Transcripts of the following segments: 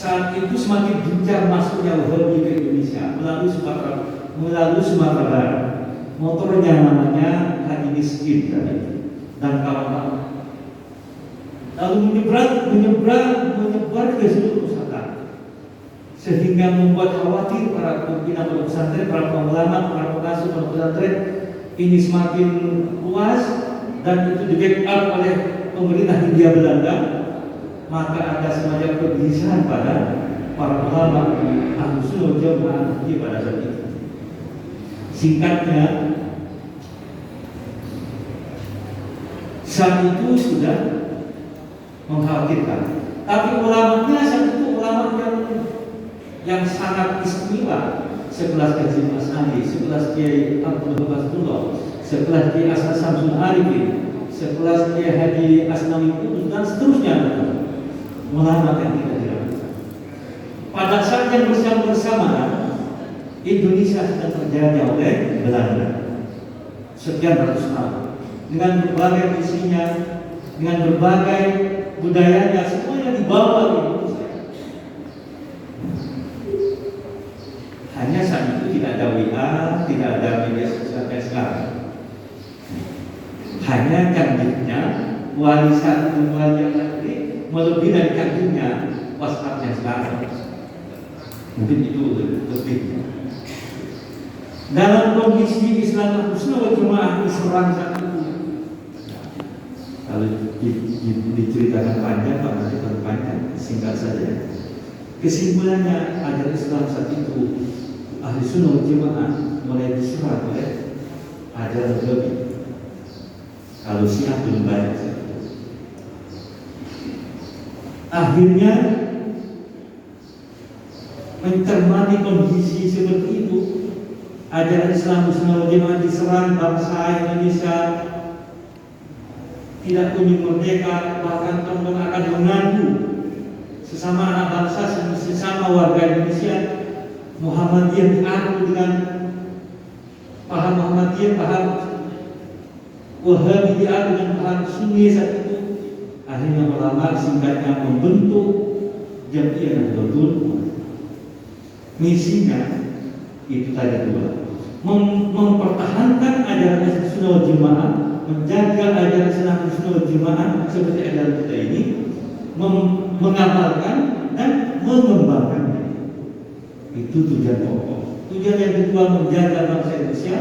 saat itu semakin gencar masuknya Wahabi ke Indonesia melalui Sumatera Barat. Motornya namanya Haji Miskin dan kawan-kawan. Lalu menyebar ke seluruh Nusantara, sehingga membuat khawatir para pimpinan pondok pesantren, para ulama, para pengasuh pondok pesantren ini semakin luas, dan itu di-backup oleh pemerintah Hindia Belanda. Maka ada semacam kegelisahan pada para ulama Ahlus Sunnah wal Jamaah pada saat itu. Singkatnya, saat itu sudah mengkhawatirkan. Tapi ulamanya saat itu ulama yang sangat istimewa, sekelas Haji As'adi, sekelas Kiai Abdul Basdullah, sekelas Kiai As'ad Samsul Arifin, sekelas Kiai Haji Asnawi Kudus, dan seterusnya. Ulama yang tidak diragukan. Pada saat yang bersamaan, Indonesia sedang terjajah oleh Belanda sekian ratus tahun, dengan berbagai isinya, dengan berbagai budayanya, semuanya dibawa ke Indonesia. Hanya saat itu tidak ada WA, tidak ada media sosial kayak sekarang. Hanya canggihnya warisan wali yang tadi melebihi dari canggihnya WhatsApp-nya sekarang. Mungkin itu lebih. Dalam kondisi Islam Ahlus Sunnah wal Jamaah diserang saat itu, kalau diceritakan panjang, nanti terlalu panjang, singkat saja. Kesimpulannya, ajaran Islam saat itu Ahlus Sunnah wal Jamaah mulai diserang oleh ajaran Wahabi. Kalau Syiah belum banyak saat itu. Akhirnya mencermati kondisi seperti itu, ajaran Islam Sunnah wal Jamaah diserang, bangsa Indonesia tidak kunjung merdeka, bahkan teman-teman akan mengaku sesama anak bangsa, sesama warga Indonesia. Muhammadiyah diadu dengan paham Muhammadiyah, paham Wahabi diadu dengan paham Sunni saat itu. Akhirnya ulama singkatnya membentuk Jam'iyah Nahdlatul Ulama. Misinya itu tadi dua, mempertahankan ajaran Ahlus Sunnah wal Jamaah, menjaga ajaran Ahlus Sunnah wal Jamaah seperti ajaran kita ini, mengamalkan dan mengembangkannya. Itu tujuan pokok. Tujuan yang kedua, menjaga bangsa Indonesia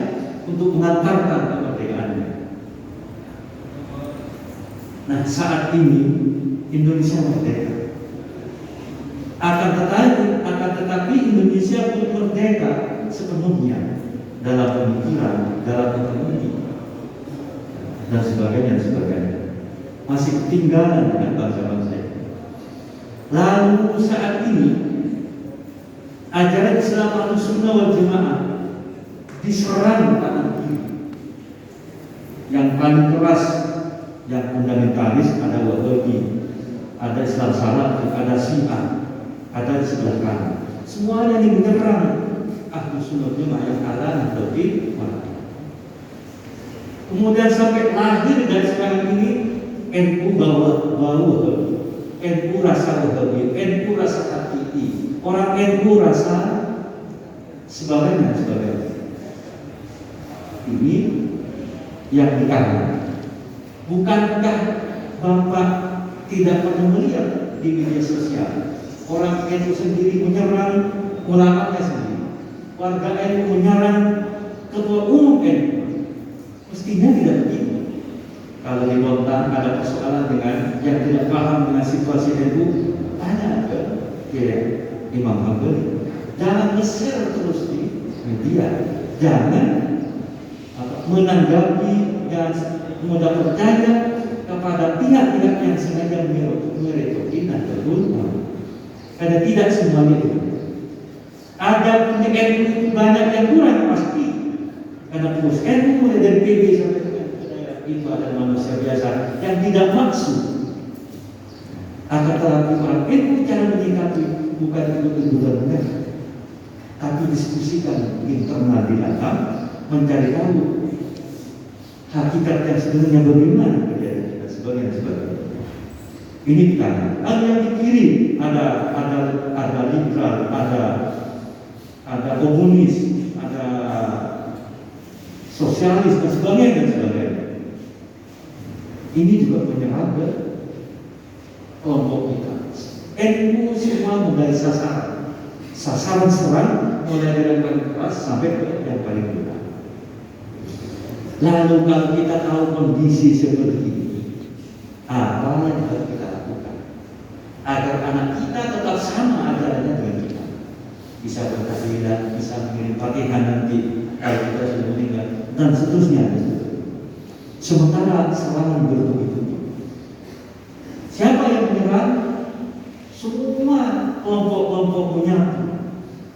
untuk mengantarkan kemerdekaannya. Nah, saat ini Indonesia merdeka. Akan tetapi Indonesia belum merdeka sepenuhnya dalam pemikiran, dalam ekonomi, dan sebagainya. Masih ketinggalan dengan bangsa-bangsa itu. Lalu saat ini ajaran Islam Ahlus Sunnah wal Jamaah diserang kanan kiri. Yang paling keras, yang fundamentalis, ada Wahabi, ada Islam Salaf, ada Syiah, ada di sebelah kanan. Semuanya ini menyerang Ahlus Sunnah wal Jamaah yang ala Nahdlatul Ulama. Kemudian sampai lahir dari sekarang ini NU bawa Wahabi, NU rasa Wahabi, NU rasa HTI, orang NU rasa sebagainya. Ini yang dikatakan. Bukankah Bapak tidak pernah melihat di media sosial orang NU sendiri menyerang ulamanya sendiri, warga NU menyerang ketua umum NU? Mestinya tidak begitu. Kalau di Lontang ada persoalan dengan yang tidak paham dengan situasi NU, tanya ke Imam Hambali. Jangan nge-share terus di media, jangan menanggapi, jangan mudah percaya kepada pihak-pihak yang sengaja meretorkan Nahdlatul Ulama. Karena tidak semuanya itu. Ada punya NU itu banyak yang kurang pasti. Karena pengurus NU mulai dari PB sampai dengan itu ada manusia biasa yang tidak maksud. Akan tetapi orang NU cara menyikapi bukan untuk benar, tapi diskusikan internal di dalam, mencari tahu hakikat yang sebenarnya bagaimana kejadian dan sebagainya. Ini di kanan. Lalu yang di kiri ada ada komunis, ada sosialis dan sebagainya. Ini juga menyerang ke kelompok kita. NU semua menjadi sasaran serang mulai dari yang paling keras sampai ke yang paling mudah. Lalu kalau kita tahu kondisi seperti ini, apa yang harus kita lakukan agar anak kita tetap sama agamanya dengan kita, bisa bertahlilan, bisa mengirim Fatihah nanti kalau kita sudah meninggal dan seterusnya. Sementara serangan bertubi-tubi. Siapa yang menyerang? Semua kelompok-kelompok menyatu.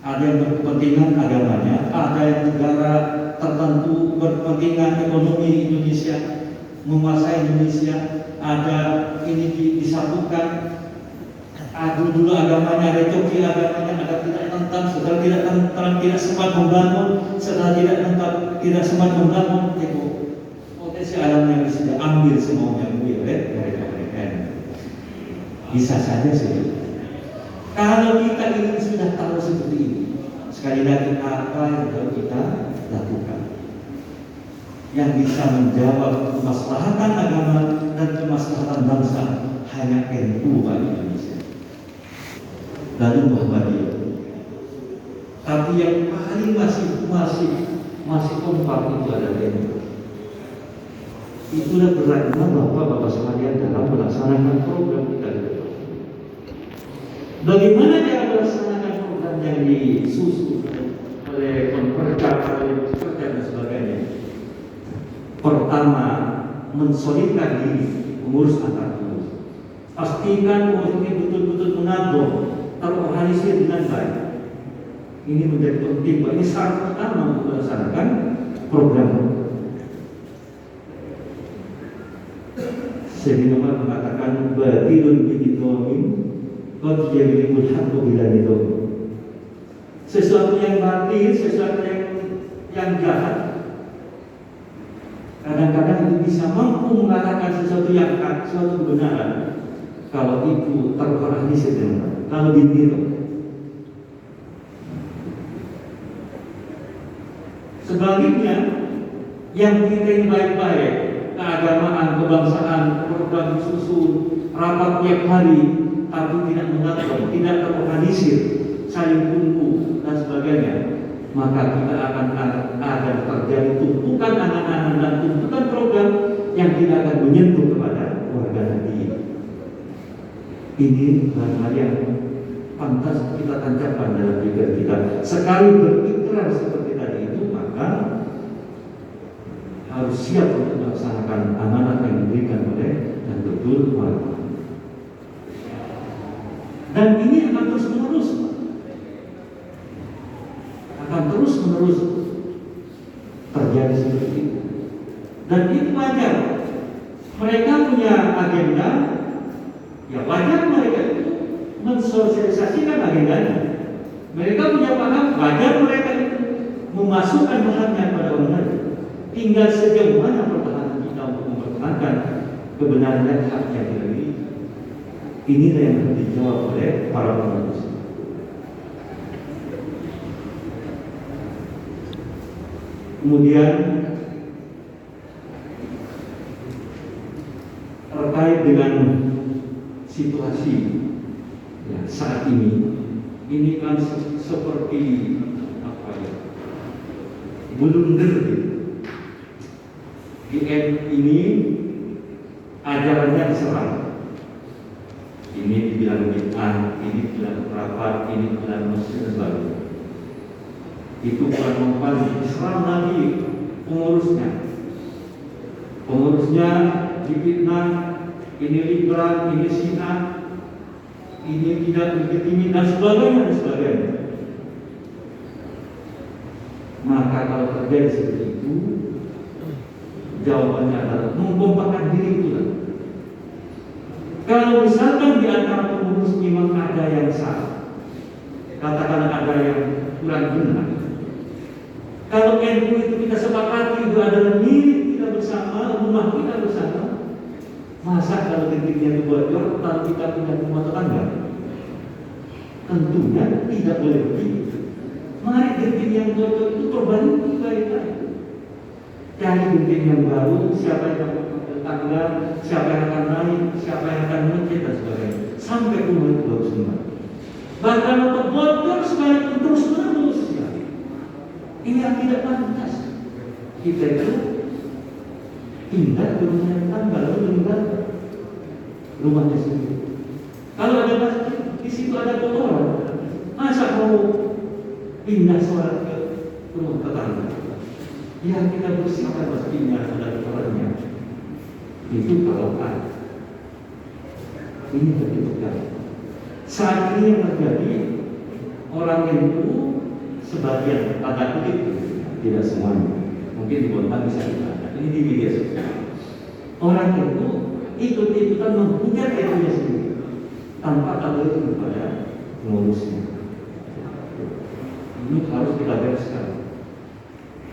Ada yang berkepentingan agamanya, ada yang negara tertentu berkepentingan ekonomi Indonesia, menguasai Indonesia, ada ini disatukan. Adu dulu agamanya, recoki agamanya agar tidak tentram, setelah tidak tentram tidak sempat membangun, setelah tidak sempat membangun, potensi alamnya sudah ambil semuanya mereka. Bisa saja sih. Kalau kita ini sudah tahu seperti ini, sekali lagi apa yang harus kita lakukan yang bisa menjawab kemaslahatan agama dan kemaslahatan bangsa hanya NU bagi Indonesia. Lalu Muhammadiyah. Tapi yang paling masih kompak itu adalah NU. Itulah beratnya bahwa Bapak sekalian dalam melaksanakan program kita. Bagaimana cara melaksanakan program yang disusun oleh pemerintah, oleh pemerintah dan sebagainya? Pertama, mensolidkan diri pengurus antar pengurus. Pastikan pengurus ini betul-betul menabung, terorganisir dengan baik. Ini menjadi penting. Ini syarat pertama untuk melaksanakan program. Sayyidina Umar mengatakan batilun bididomin qad yablimul haqqu bila nidom. Sesuatu yang batil, sesuatu yang jahat, kadang-kadang itu bisa mampu mengatakan sesuatu yang suatu kebenaran kalau itu terorganisir dengan baik, kalau ditiru. Sebaliknya, yang kita ini baik-baik, keagamaan, kebangsaan, program susun, rapat tiap hari, tapi tidak mengatur, tidak terorganisir, saling tunggu dan sebagainya, maka kita akan ada terjadi tumpukan angan-angan dan tumpukan program yang tidak akan menyentuh kepada warga nanti. Ini hal-hal yang pantas kita tancapkan dalam pikiran kita. Sekali berikrar seperti tadi itu, maka harus siap untuk melaksanakan amanat yang diberikan oleh dan betul warga. Dan ini akan terus-menerus terjadi seperti itu. Dan itu wajar. Mereka punya agenda, ya wajar mereka itu mensosialisasikan agendanya. Mereka punya paham, wajar mereka itu memasukkan bahannya pada orang lain. Tinggal sejauh mana pertahanan kita untuk mempertahankan kebenaran dan hak yang kita miliki. Inilah yang harus dijawab oleh para pengurus. Kemudian terkait dengan situasi ya, saat ini kan seperti apa ya, blunder gitu. Di ini ajarannya diserang. Ini dibilang bid'ah, ini dibilang rapat, ini dibilang muslim dan sebagainya. Itu bukan mempan diserang lagi pengurusnya difitnah, ini liberal, ini Syiah, ini tidak legitim dan sebagainya. Maka kalau terjadi seperti itu, jawabannya adalah mengkompakkan diri pula. Kalau misalkan di antara pengurus memang ada yang salah, katakan ada yang kurang benar. Kalau NU itu kita sepakati itu adalah milik kita bersama, rumah kita bersama, masa kalau titiknya itu bocor, kalau kita punya rumah tetangga, Tentunya tidak boleh begitu. Mari genting yang cocok itu perbaiki baik-baik. Cari genting yang baru, siapa yang akan tangga, siapa yang akan naik, siapa yang akan muncul dan sebagainya. Sampai rumah itu bagus kembali. Bahkan untuk bocor sekalipun terus-menerus. Ya. Ini yang tidak pantas. Kita itu pindah ke rumah yang tangga lalu meninggal rumahnya sendiri. Kalau ada masjid, di situ ada kotoran. Masa mau pindah sholat ke rumah tetangga? Ya kita bersihkan masjidnya, ada kotorannya. Itu kalau ada. Ini betul-betul. Saat ini yang terjadi, orang NU sebagian tanda kutip, tidak semuanya. Mungkin di kota bisa kita. Ini di media sosial. Orang NU ikut-ikutan menghujat NU-nya sendiri tanpa tahu kepada pengurusnya. Ini harus kita bereskan.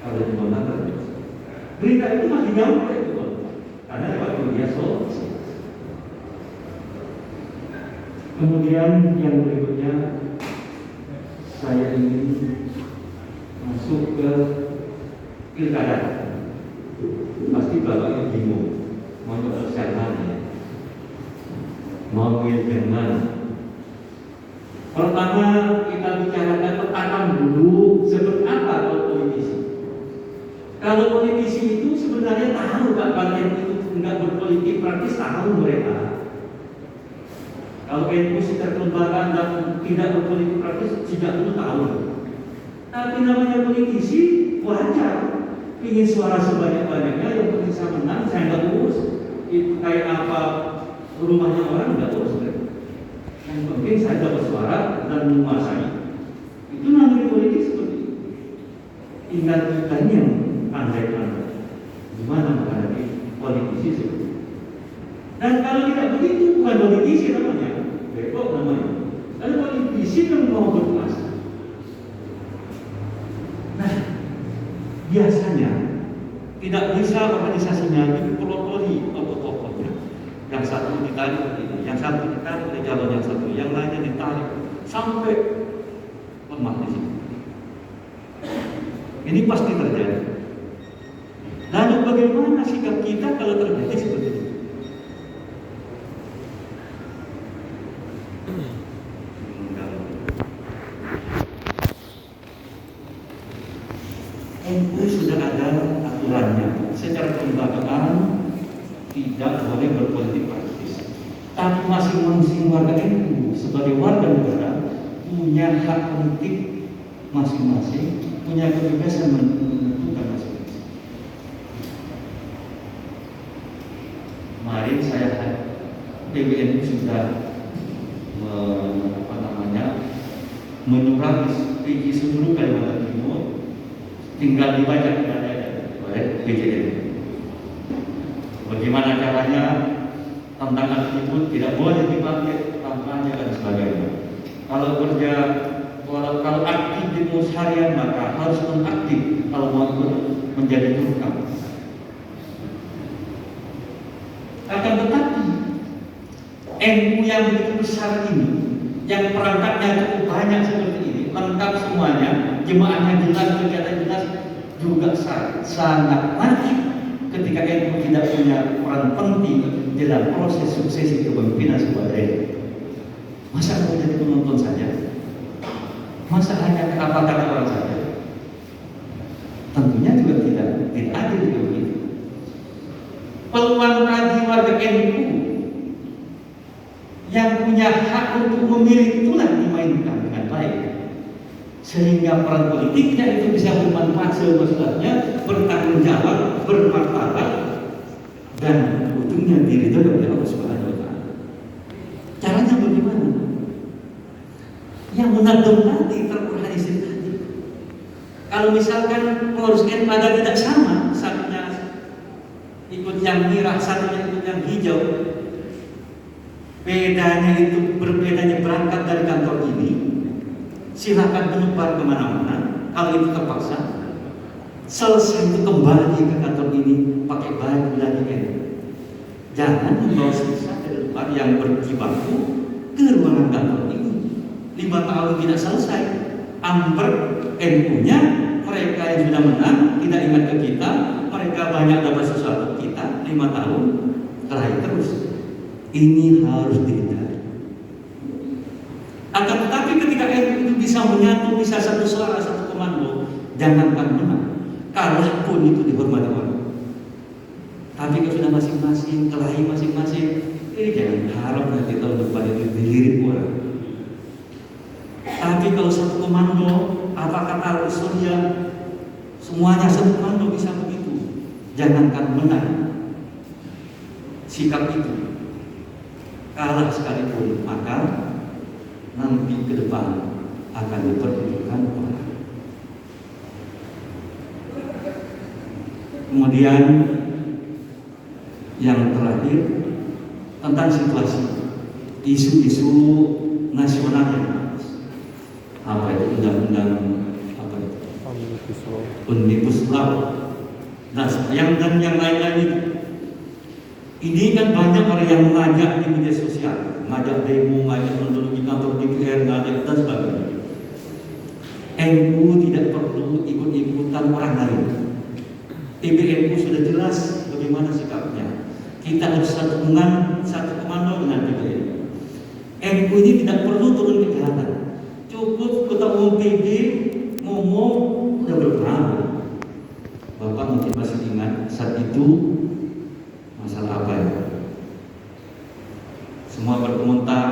Kalau di kota berita itu masih jauh itu, karena lewat media sosial. Kemudian yang berikutnya, saya ingin masuk ke pilkada. Pasti bapaknya bingung, mau nyelesaikan mana, mau milih yang mana. Pertama kita bicarakan petakan dulu seperti apa kalau politisi. Kalau politisi itu sebenarnya tahu kapan itu enggak berpolitik praktis, tahu mereka. Kalau NU kelembagaan dan tidak berpolitik praktis, tidak perlu tahu. Tapi namanya politisi wajar, ingin suara sebanyak-banyaknya, yang penting saya menang, saya nggak urus. Itu kayak apa rumahnya orang nggak urus. Yang penting saya dapat suara dan menguasai. Itu namanya politik seperti itu. Tinggal kita yang pandai-pandai gimana menghadapi politisi seperti itu. Dan kalau tidak begitu, bukan politisi namanya. Beko namanya. Lalu politisi yang mau berkuasa. Nah, biasanya tidak bisa organisasinya dipelopori tokoh-tokohnya. Yang satu ditarik ini, yang satu ditarik oleh calon yang satu, yang lainnya ditarik sampai lemah di sini. Ini pasti terjadi. Lalu bagaimana sikap kita kalau terjadi seperti itu? NU sudah ada aturannya. Secara kelembagaan tidak boleh berpolitik praktis. Tapi masing-masing warga NU sebagai warga negara punya hak politik masing-masing, punya kebebasan menentukan masing-masing. Kemarin saya PWNU sudah menyurat di seluruh Kalimantan Timur. Tinggal dibaca oleh PJN. Bagaimana caranya tentang atribut tidak boleh dipakai kampanye dan sebagainya. Kalau aktif di pengurus harian maka harus nonaktif kalau mau menjadi tukang. Akan tetapi NU yang begitu besar ini, yang perangkatnya cukup banyak seperti ini, lengkap semuanya, jemaahnya jelas, kegiatan jelas, juga sangat wajib ketika NU tidak punya peran penting dalam proses suksesi kepemimpinan sebuah daerah. Masa mau jadi penonton saja? Masa hanya kata-kata orang saja? Tentunya juga tidak adil juga begitu. Peluang tadi warga NU yang punya hak untuk memilih itulah dimainkan dengan baik, sehingga peran politiknya itu bisa bermanfaat sebesarnya, bertanggung jawab, bermartabat, dan ujungnya diridhoi oleh Allah Subhanahu wa Ta'ala. Caranya bagaimana? Yang menadam tadi terorganisir tadi. Kalau misalkan pengurus NU ada tidak sama, satunya ikut yang merah, satunya ikut yang hijau, bedanya itu berbedanya berangkat dari kantor ini, silakan menyebar kemana-mana. Kalau itu terpaksa, selesai itu kembali ke kantor ini pakai baju lagi NU. Jangan membawa sisa dari luar yang berjibaku ke ruangan kantor ini. 5 tahun tidak selesai. Amber NU-nya, mereka yang sudah menang tidak ingat ke kita, mereka banyak dapat sesuatu, kita 5 tahun terakhir terus. Ini harus dihindari. Akan tetapi ketika NU itu bisa menyatu, bisa satu suara, satu komando, jangankan menang, kalah pun itu dihormati orang. Tapi kalau sudah masing-masing, kelahi masing-masing, jangan harap nanti tahun depan itu dilirik orang. Tapi kalau satu komando, apa kata Surya, semuanya satu komando bisa begitu. Jangankan menang, sikap itu kalah sekalipun, maka nanti ke depan akan dipertunjukkan orang. Kemudian yang terakhir tentang situasi isu-isu nasional yang apa itu undang-undang apa itu Omnibus Law dan yang lain-lain itu. Ini kan banyak orang yang mengajak di media sosial, mengajak demo, mengajak untuk di kantor DPR, mengajak dan sebagainya. NU tidak perlu ikut-ikutan orang lain. PBNU sudah jelas bagaimana sikapnya. Kita harus satu komando dengan PBNU. NU ini tidak perlu turun ke jalan. Cukup ketua umum PB ngomong udah berperang. Bapak mungkin masih ingat saat itu masalah apa ya? Semua berkomentar.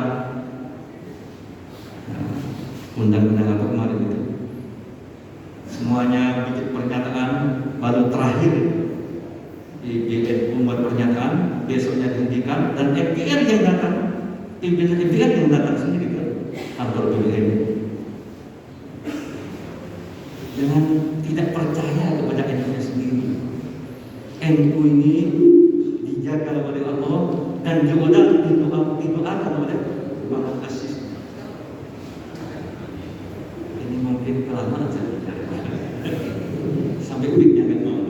Undang-undang apa kemarin itu? Semuanya bikin pernyataan, baru terakhir di BNU membuat pernyataan, besoknya dihentikan, dan MPR yang datang, pimpinan MPR yang datang sendiri ke kantor BNU. Jangan tidak percaya kepada NU-nya sendiri. NU ini dijaga oleh Allah dan didoakan oleh Maha Kasih. Ini mungkin kelamaan saya bicara. Sampai uniknya kan mau.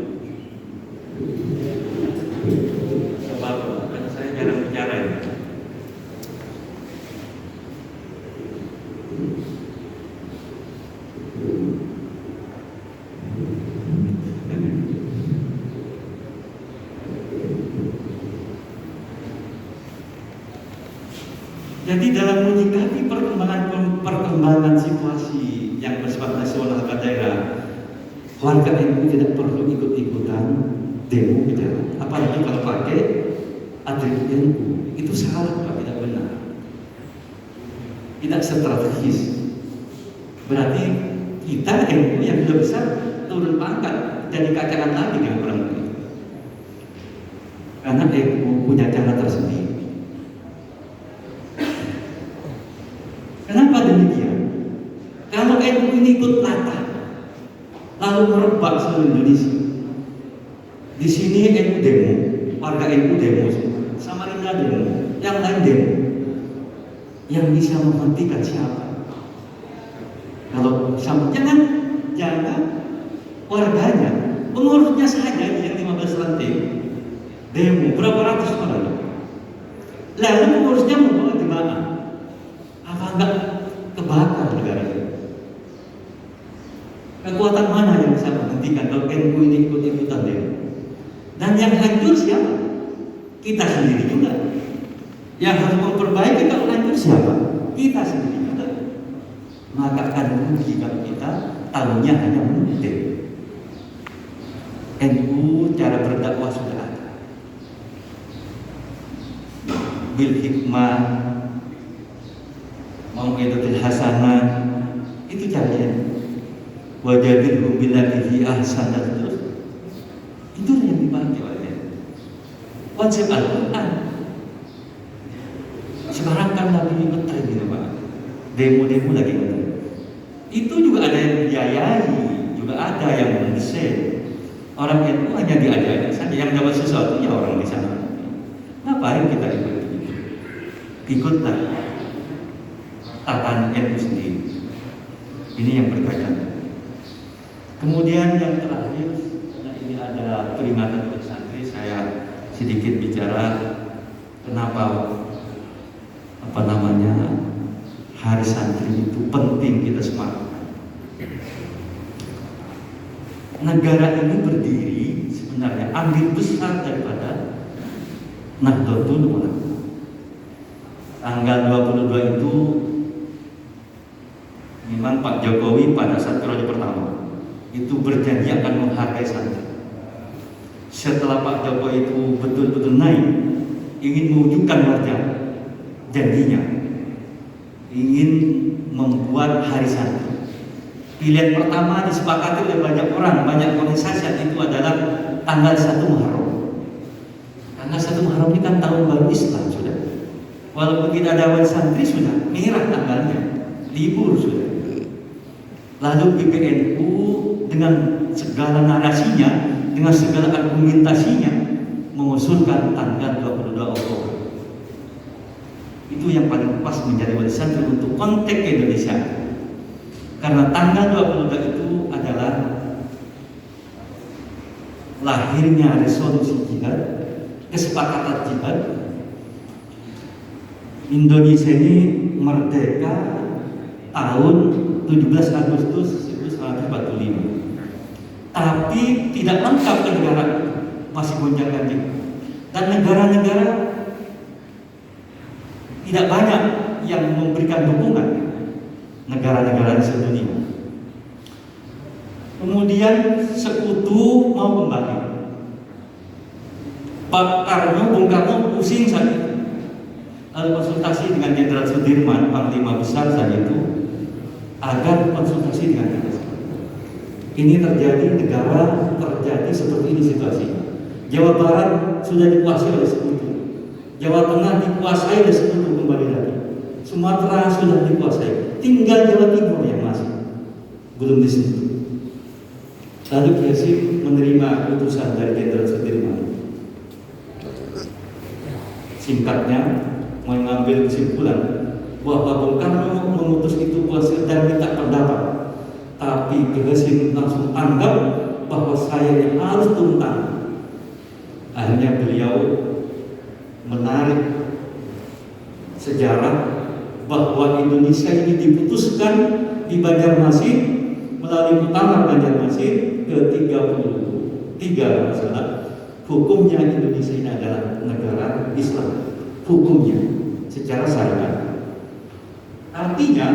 Sebab kan saya jarang bicara ya. Jadi dalam menyikapi perkembangan situasi yang bersifat nasional ke daerah, warga NU tidak perlu ikut-ikutan demo ke jalan. Apalagi kalau pakai atribut NU, itu salah, Pak, tidak benar, tidak strategis. Berarti kita NU yang sudah besar turun pangkat, jadi kacakan lagi dengan orang lain. Karena NU punya cara tersendiri. Kenapa demikian? Kalau NU ini ikut latah, lalu merebak seluruh Indonesia. Di sini NU demo, warga NU demo, Samarinda demo, yang lain demo. Yang bisa menghentikan siapa? Kalau jangan warganya, pengurusnya saja yang 15 ranting demo, berapa ratus orang. Lalu pengurusnya membawa di mana? Apa enggak kebakar negara ini? Kekuatan mana yang bisa menghentikan kalau NU ini ikut-ikutan demo? Dan yang hancur siapa? Kita sendiri juga. Yang harus memperbaiki kalau hancur siapa? Kita sendiri juga. Maka akan rugi kalau kita tahunya hanya menunjuk. NU cara berdakwah sudah ada. Bil hikmah, mau'izatil hasanah, itu caranya. Wajadilhum billati ahsan, terus itu yang dipakai oleh konsep Al-Quran. Sekarang kan lagi ngetren gitu Pak, demo-demo lagi ngetren. Itu juga ada yang biayai, juga ada yang mendesain. Orang NU hanya diajak saja, yang dapat sesuatu ya orang di sana. Ngapain kita ikut? Ikutlah tatanan NU sendiri. Ini yang berkaitan. Kemudian yang terakhir, nah ini ada peringatan untuk santri. Saya sedikit bicara kenapa hari Hari Santri itu penting kita semangat. Negara ini berdiri sebenarnya ambil besar daripada Nahdlatul Ulama. Tanggal 22 itu memang Pak Jokowi pada saat periode pertama itu berjanji akan menghargai santri. Setelah Pak Jokowi itu betul-betul naik, ingin mewujudkan wajah janjinya, ingin membuat hari santri. Pilihan pertama disepakati oleh banyak orang, banyak organisasi, itu adalah tanggal 1 Muharram. Tanggal 1 Muharram ini kan tahun baru Islam sudah. Walaupun tidak ada wali santri sudah merah tanggalnya, libur sudah. Lalu PBNU dengan segala narasinya, dengan segala argumentasinya mengusulkan tanggal 22 Oktober. Itu yang paling pas menjadi wali santri untuk konteks Indonesia. Karena tanggal 22 itu adalah lahirnya resolusi jihad, kesepakatan jihad. Indonesia ini merdeka tahun 17 Agustus 1945. Tapi tidak lengkap ke negara, masih gonjang-ganjing. Dan negara-negara tidak banyak yang memberikan dukungan, negara-negara di seluruh dunia. Kemudian sekutu mau kembali. Pak Karno, Bung Karno pusing saat itu. Lalu konsultasi dengan Jenderal Sudirman, Panglima Besar saat itu, agar konsultasi dengan kita. Ini terjadi, negara terjadi seperti ini situasinya. Jawa Barat sudah dikuasai oleh sekutu, Jawa Tengah dikuasai oleh sekutu kembali lagi, Sumatera sudah dikuasai, tinggal Jawa Timur yang masih belum disentuh. Lalu Kiai menerima utusan dari Jenderal Sudirman. Singkatnya, mengambil kesimpulan bahwa Bung Karno mengutus itu bukan sekedar minta pendapat, tapi Kiai langsung anggap bahwa saya yang harus turun tangan. Akhirnya beliau menarik sejarah bahwa Indonesia ini diputuskan di Banjarmasin melalui muktamar Banjarmasin ke-33 masalah. Hukumnya Indonesia ini adalah negara Islam, hukumnya secara syariat. Artinya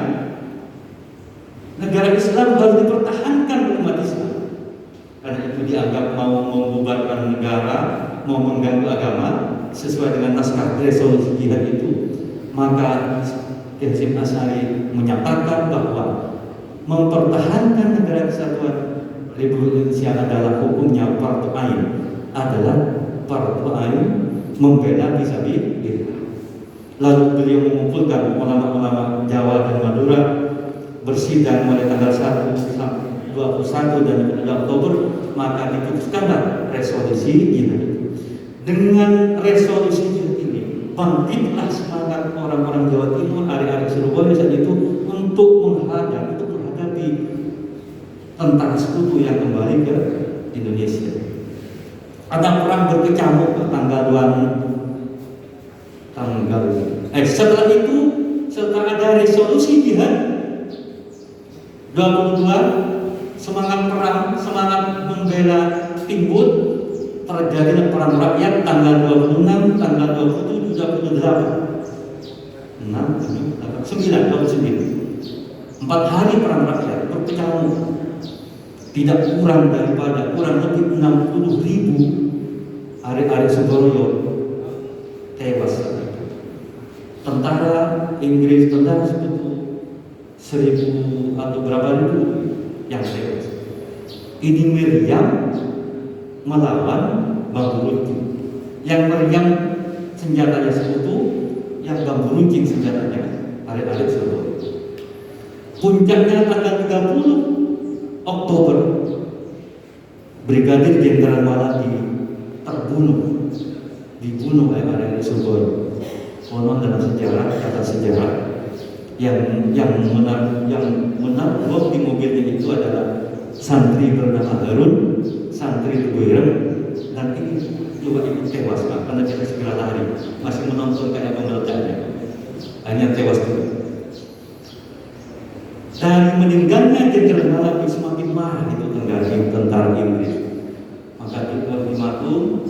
negara Islam harus dipertahankan oleh umat Islam. Karena itu dianggap mau membubarkan negara, mau mengganggu agama sesuai dengan naskah resolusi jihad itu. Maka Kiai Hasyim Asy'ari menyatakan bahwa mempertahankan negara kesatuan Republik Indonesia adalah hukumnya fardu ain, adalah fardu ain, membela fisabilillah. Lalu beliau mengumpulkan ulama-ulama Jawa dan Madura bersidang mulai tanggal 1 sampai 21 dan 22 Oktober, maka diputuskanlah resolusi jihad itu. Dengan resolusi jihad ini bangkitlah semangat orang-orang Jawa Timur, hari-hari Surabaya saat itu untuk menghadapi tentara sekutu yang kembali ke Indonesia. Ada perang berkecamuk tanggal 26. Setelah itu, setelah ada resolusi jihad 22, semangat perang, semangat membela Timbul, terjadilah perang rakyat tanggal 26, tanggal 27, 28, 9, 29. 4 hari perang rakyat berkecamuk. Tidak kurang daripada kurang lebih 60.000 hari-hari Sudoyo tewas. Tentara Inggris, tentara sekutu 1.000 atau berapa ribu yang tewas. Ini meriam melawan bambu runcing. Yang meriam senjatanya sekutu, yang bambu runcing senjatanya hari-hari Sudoyo. Puncaknya tanggal 30 Oktober, Brigadir Jenderal Maladi dibunuh oleh hari-hari Sudoyo. Konon dalam sejarah, kata sejarah yang menabrak di mobilnya itu adalah santri bernama Harun, santri Teguireng, dan ini juga ikut tewas karena kita segera lari, masih menonton kayak memeledaknya, hanya tewas dulu. Hari meninggalnya Jenderal Malaki semakin marah itu tentara Inggris. Maka ultimatum,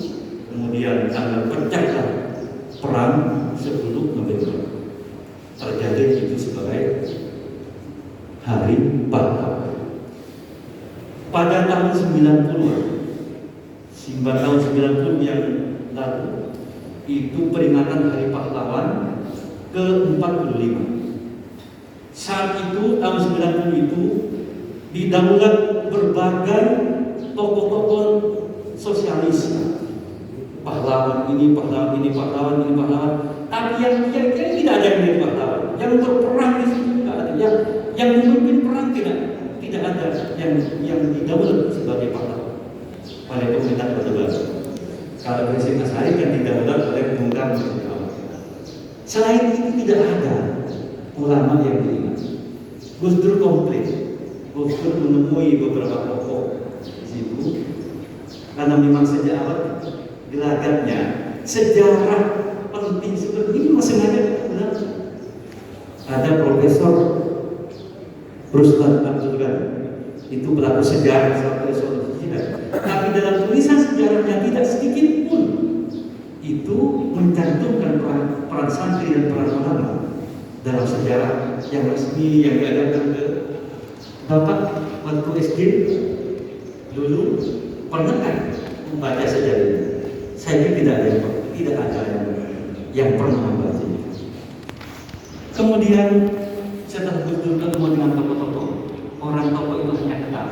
kemudian tanggal pecahlah perang 10 November. Terjadi itu sebagai Hari Pahlawan. Pada tahun 90-an, tahun 90 yang lalu, itu peringatan Hari Pahlawan ke-45. Saat itu, tahun 90 itu, didaulat berbagai tokoh-tokoh sosialis. Pahlawan ini, pahlawan ini, pahlawan ini, pahlawan. Tapi yang kira-kira tidak ada yang menjadi pahlawan. Yang berperang di situ tidak ada. Yang memimpin perang tidak ada yang didaulat sebagai pahlawan oleh pemerintah Orde Baru. Kalau Presiden Asari kan didaulat oleh pemuda. Selain itu tidak ada ulama yang beriman. Gus Dur komplit. Gus Dur menemui beberapa tokoh di situ karena memang sejak awal gelagatnya sejarah penting seperti ini sengaja diulang. Ada Profesor Ruslan Abdul Ghani, itu pelaku sejarah sampai resolusi jihad. Tapi dalam tulisan sejarahnya tidak sedikit pun itu mencantumkan peran santri dan peran ulama dalam sejarah yang resmi yang diadakan ke Bapak waktu SD dulu pernah kan membaca sejarah ini? Saya kira tidak ada yang pernah membaca. Kemudian setelah Gus Dur ketemu dengan tokoh-tokoh, orang tokoh itu hanya kata,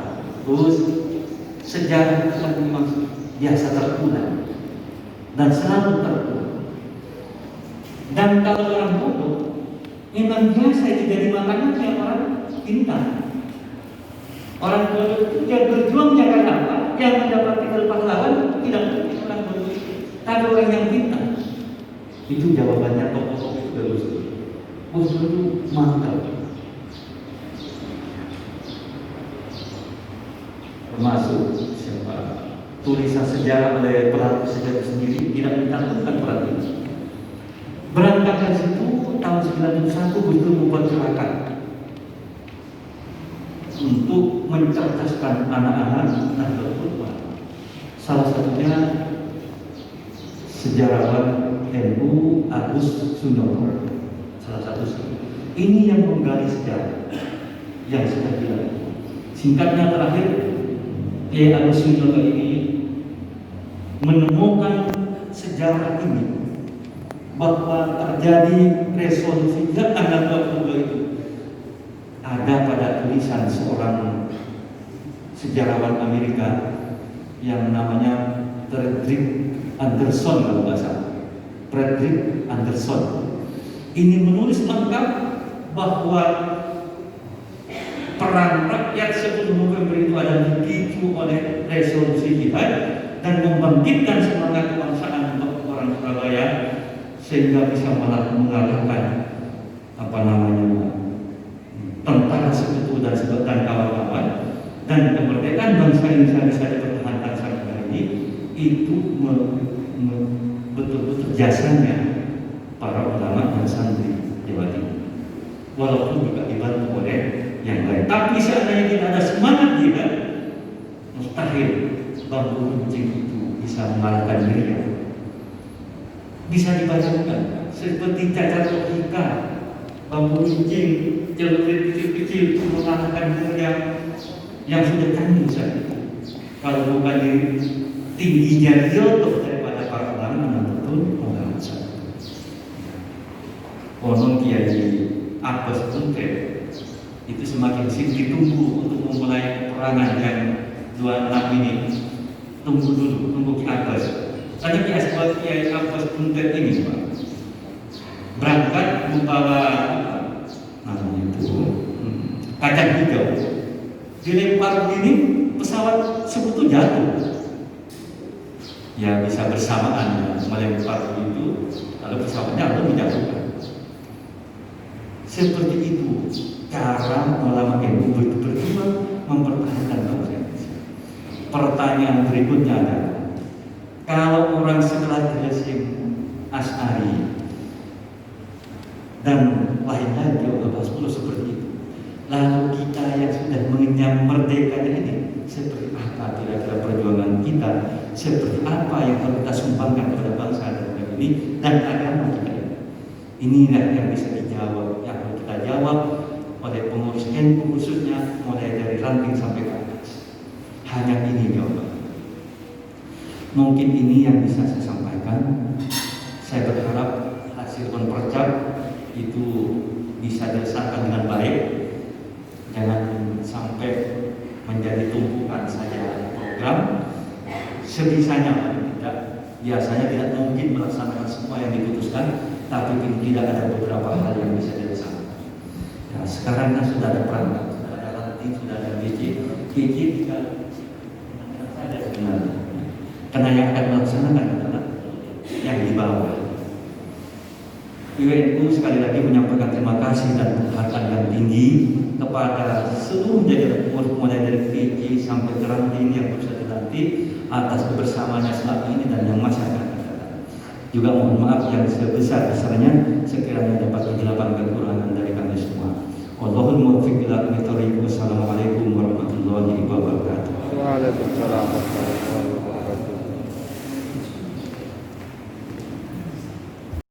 Gus, sejarah itu kan memang biasa terulang dan selalu terulang. Dan kalau orang bodoh memang biasa jadi makanannya orang pintar. Orang bodoh itu yang berjuang jangan apa, yang mendapat titel pahlawan tidak mungkin orang bodoh itu. Tapi orang yang pintar, itu jawabannya tokoh-tokoh itu bagus. Gus Dur itu mantap. Termasuk siapa tulisan sejarah oleh pelaku sejarah sendiri tidak mencantumkan peran ini. Berangkat dari situ tahun 91 Gus Dur membuat gerakan untuk mencerdaskan anak-anak Nahdlatul Ulama. Salah satunya sejarawan NU Agus Sundono. Salah satu ini yang menggali sejarah yang sudah dilakukan. Singkatnya terakhir, Kiai Agus Sundono ini menemukan sejarah ini bahwa terjadi resolusi tanggal 22 itu ada pada tulisan seorang sejarawan Amerika yang namanya Frederick Anderson kalau nggak salah. Frederick Anderson ini menulis lengkap bahwa perang rakyat sebelum November itu adalah dipicu oleh resolusi jihad dan membangkitkan semangat kebangsaan untuk orang Surabaya sehingga bisa malah mengalahkan tentara sekutu dan kawan-kawan, dan kemerdekaan bangsa Indonesia bisa dipertahankan sampai hari ini. Itu betul-betul jasanya para ulama dan santri Jawa Timur, walaupun juga dibantu oleh yang lain. Tapi seandainya tidak ada semangat jihad, mustahil Bang Runcing itu bisa mengalahkan dirinya. Bisa dibayangkan seperti cacat logika Bang Runcing celurit kecil-kecil mengalahkan dirinya yang sudah canggih saat itu. Kalau bukan tingginya Rioto daripada para ulama betul orang besar. Konon Kiai Abbas Puntet itu semakin ditunggu untuk memulai peperangan yang 26 ini. Tunggu dulu, tunggu Kiai Abbas. Tadi Kiai Abbas Puntet ini Pak berangkat membawa kacang hijau, dilempar begini pesawat sekutu jatuh. Ya bisa bersamaan melempar itu, lalu pesawatnya lalu menjatuhkan. Seperti itu cara ulama NU berjuang mempertahankan bangsa Indonesia. Pertanyaan berikutnya adalah, kalau orang setelah Hasyim Asy'ari dan lain-lain di Abad 10 seperti itu, lalu kita kita yang sudah mengenyam merdekanya ini, seperti apa kira-kira perjuangan kita, seperti apa yang harus kita sumbangkan kepada bangsa dan negara ini dan agama kita ini. Inilah yang bisa dijawab, yang harus kita jawab oleh pengurus NU khususnya, mulai dari ranting sampai ke atas. Hanya ini jawaban. Mungkin ini yang bisa saya sampaikan. Saya berharap hasil konpercap itu bisa dilaksanakan dengan baik. Jangan sampai menjadi tumpukan saja program. Sebisanya tidak. Biasanya tidak mungkin melaksanakan semua yang diputuskan, tapi tidak ada beberapa hal yang bisa dilaksanakan. Ya, sekarang kan sudah ada perangkat, sudah ada ranting, sudah ada BC tinggal ada sebenarnya. Karena yang akan melaksanakan adalah yang di bawah. UNU sekali lagi menyampaikan terima kasih dan penghargaan yang tinggi kepada seluruh jajaran pengurus mulai dari PJ sampai ke ranting yang bisa dilantik atas kebersamaannya selama ini dan yang masih akan datang. Juga mohon maaf yang sebesar-besarnya sekiranya dapat menghilangkan kekurangan dari kami semua. Wallahul muwaffiq ila aqwamit thoriq. Wassalamualaikum warahmatullahi wabarakatuh. Waalaikumsalam.